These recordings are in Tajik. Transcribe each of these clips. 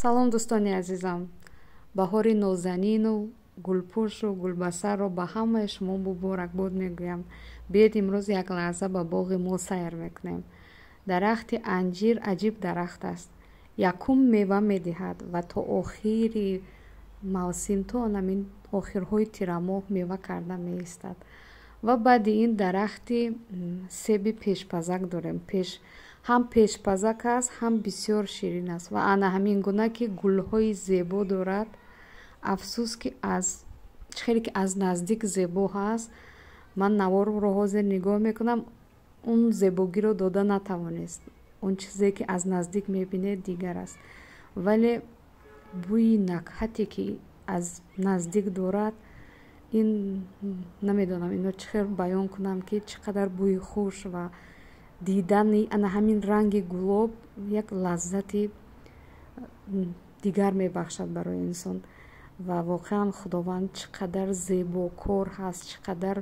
салом дӯстони азизам. баҳори нозанину гулпӯшу гулбасарро ба ҳамаи шумо муборакбод мегӯям. биёед имрӯз як лаҳза ба боғи мо сайр мекунем. дарахти анҷир аҷиб дарахт аст. якум мева медиҳад ва то охири мавсим, то намин охирҳои тирамоҳ мева карда меистад. ва баъди ин дарахти себи пешпазак дорем. ҳам пешпазак аст, ҳам бисёр ширин аст ва ана ҳамин гуна ки гулҳои зебо дорад. афсӯс ки чӣ хеле ки аз наздик зебо ҳаст. ман наворро ҳозир нигоҳ мекунам, он зебогиро дода натавонист. он чизе ки аз наздик мебинед дигар аст, вале бӯи накҳате ки аз наздик дорад, ин намедонам ино чӣ хел баён кунам ки чӣ қадар бӯи хуш ва дидани ана ҳамин ранги гулоб як лаззати дигар мебахшад барои инсон. ва воқеан худованд чӣ қадар зебокор ҳаст, чӣ қадар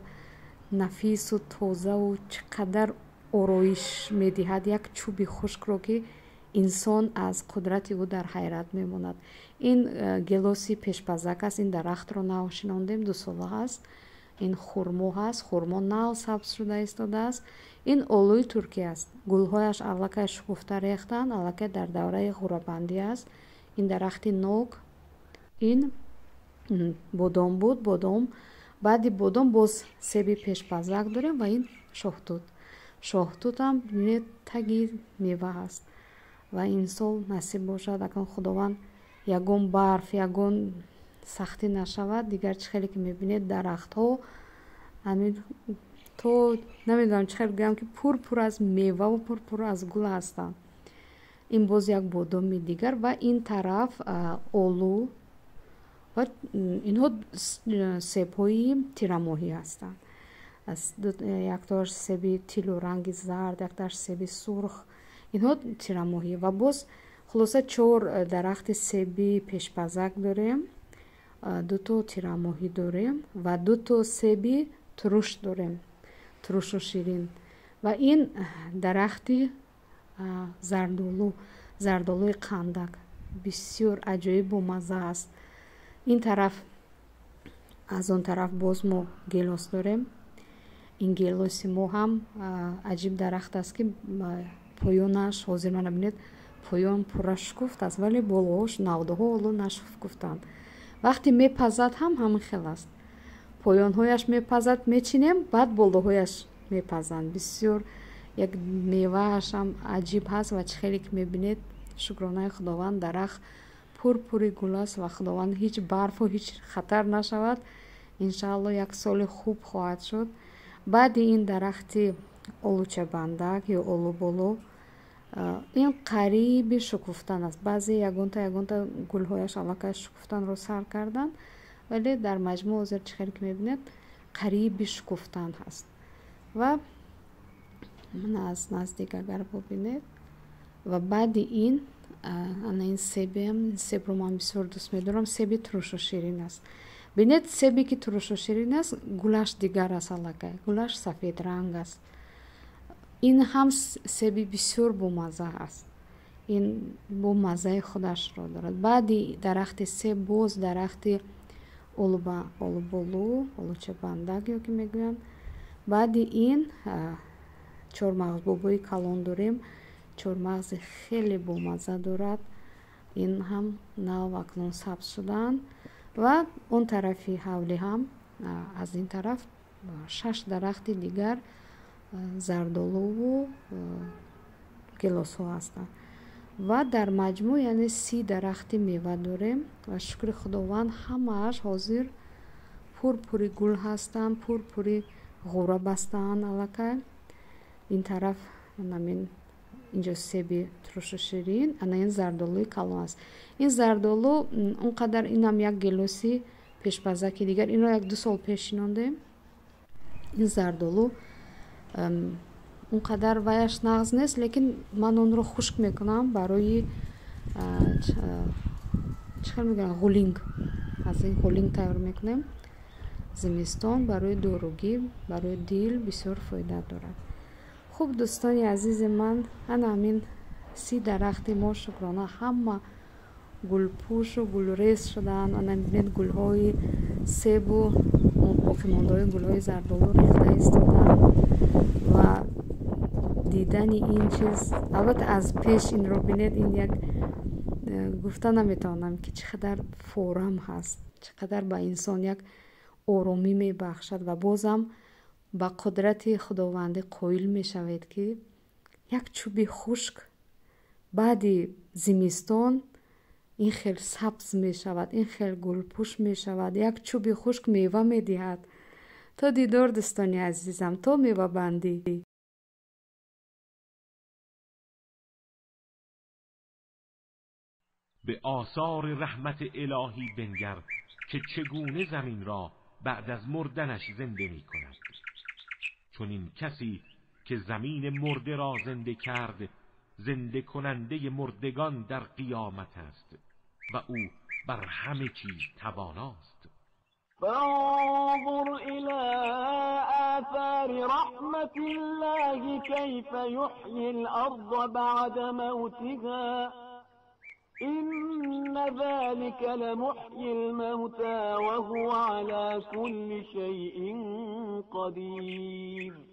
нафису тозаву чӣ қадар ороиш медиҳад як чӯби хушкро, ки инсон аз қудрати ӯ дар ҳайрат мемонад. ин гелоси пешпазак аст. ин дарахтро нав шинондем, 2 сола ҳаст. ин хурмо ҳаст. хурмо нав сабз шуда истодааст. ин олӯи туркӣ аст. гулҳояш аллакай шукуфта рехтанд, аллакай дар давраи ғурабандӣ аст. ин дарахти нок. ин бодом буд, бодом. баъди бодом боз себи пешпазак дорем ва ин шоҳтут. шоҳтутам бинед таги мева ҳаст. ва ин сол насиб бошад, акун худованд ягон барф, ягон сахтӣ нашавад, дигар чӣ хеле ки мебинед дарахтҳо ҳамин то намедонам чӣ хел гӯям ки пурпур аз меваву пурпур аз гул ҳастанд. ин боз як бодоми дигар. ва ин тараф олу ва инҳо себҳои тирамоҳӣ ҳастанд. яктоаш себи тилу ранги зард, яктоаш себи сурх, инҳо тирамоҳӣ. ва боз хулоса 4 дарахти себи пешпазак дорем, 2 тирамоҳӣ дорем ва 2 себи туруш дорем, турушу ширин. ва ин дарахти зардолу, зардолуи қандак бисёр аҷоибу мазза аст. ин тараф, аз он тараф боз мо гелос дорем. ин гелоси мо ҳам аҷиб дарахт аст, ки поёнаш ҳозир мана бинед, поён пурра шукуфт аст, вале болоҳош навдаҳо олу нашукуфтанд. вақте мепазад ҳам ҳамин хел аст. поёнҳояш мепазад, мечинем, баъд болоҳояш мепазанд. бисёр як меваашам аҷиб ҳаст ва чӣ хеле ки мебинед, шукронаи худованд, дарахт пурпури гул аст ва худованд ҳеҷ барфу ҳеҷ хатар нашавад. иншаалло як соли хуб хоҳад шуд. баъди ин дарахти олучабандак ё олуболо, ин қариби шукуфтан аст. баъзе ягонта гулҳояш аллакай шукуфтанро сар карданд, вале дар маҷмӯъ ҳозир чӣ хеле ки мебинед, қариби шукуфтан ҳаст. ва мана аз наздик агар бубинед. ва баъди ин ана ин себиам, ин себро ман бисёр дӯст медорам. себи турушу ширин аст. бинед, себе ки турушу ширин аст, гулаш дигар аст аллакай. гулаш сафед ранг аст. ин ҳам себи бисёр бомазза аст. ин бомаззаи худашро дорад. баъди дарахти себ боз дарахти олуболу, олучабандак ё ки мегӯянд. баъди ин чормағзбобои калон дорем. чормағзи хеле бомазза дорад. ин ҳам нав акнун сабз шудаанд. ва он тарафи ҳавлӣ ҳам аз ин тараф 6 дарахти дигар зардолуву гелосҳо ҳастанд. ва дар маҷмӯъ яъне 30 дарахти мева дорем. ва шукри худованд ҳамааш ҳозир пурпури гул ҳастанд, пурпури ғура бастаанд аллакай. ин тараф намин инҷо себи турушу ширин, ана ин зардолуи калон аст. ин зардолу он қадар, инам як гелоси пешпазаки дигар, инро як 2 сол пеш шинондем. ин зардолу он қадар ваяш нағз нест, лекин ман онро хушк мекунам барои чӣ хел мегӯям, ғулинг. аз ин ғулинг тайёр мекунем. зимистон барои доругӣ, барои дил бисёр фоида дорад. хуб дӯстони азизи ман, ана ҳамин 30 дарахти мо шукрона ҳама گلپوش و گلریز شدن و نمیبینید گلهای سیب و باقیمانده گلهای زردالو ریخته ایستادن و دیدن این چیز البته از پیش این رو بینید این یک گفته نمیتونم که چقدر فورم هست، چقدر با انسان یک آرامی میبخشد و بازم با قدرت خداوند قائل میشوید که یک چوب خشک بعد زمستان این خیلی سبز میشود، این خیلی گلپوش میشود، یک چوب خشک میوه میدهد. تا دیدار دوستانی عزیزم، تا میوه بندی. به آثار رحمت الهی بنگر که چگونه زمین را بعد از مردنش زنده می کند. چون این کسی که زمین مرده را زنده کرد زنده کننده مردگان در قیامت است و او بر همه چیز تواناست. فانظر إلى آثار رحمة الله كيف يحيي الأرض بعد موتها إن ذلك لمحيي الموتى وهو على كل شيء قدير.